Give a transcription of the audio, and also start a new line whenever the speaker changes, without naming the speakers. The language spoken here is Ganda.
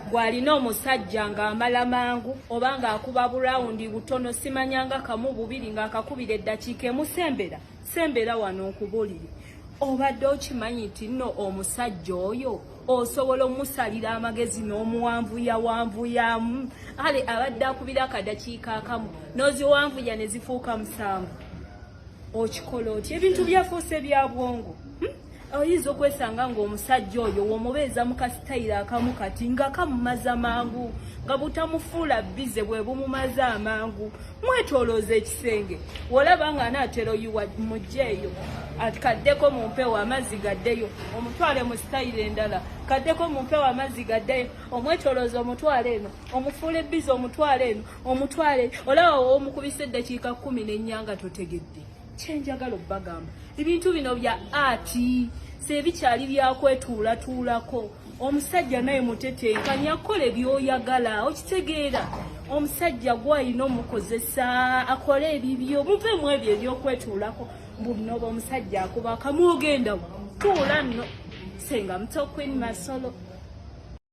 gwalina omusajja ng'amala mangu oba ng'akuba bulawundi butono simanyanga kamu bubiri ng'akakubira eddakiika emu sembera wano okubulire obadde okimanyi nti nno omusajja oyo osobola omusalira amagezi n'omuwanvuyamu ale abadde akubira akadakiika akamu n'oziwanvuya ne zifuuka 7 okikola oti ebintu byafuuse bya bwongo oyinza okwesanga ng'omusajja oyo womubeeza mu kasitayiro akamu kati nga kamumaza mangu nga butamufuula bize bwe bumumaze amangu mwetolooza ekisenge wolaba nga anaatera oyiwa mujjeeyo ati kaddeko mu mpewo amazzi gaddeyo omutwale mu sitayiro endala kaddeko mu mpewo amazzi gaddeyo omwetolooza omutwale eno omufuule bize omutwale eno omutwale olaba w'omukubisa eddakiika 10 n'ennyanga totegedde kyenjagala obbagamba ebintu bino bya ati sebikyali byakwetuulatuulako omusajja naye mutetenkanya akola byoyagala okitegeera omusajja gwalina omukozesa akole ebibyo muvemu ebyo ebyokwetuulako mbunoba omusajja akuba akamwogenda tuula nno senga muto Queen Masolo.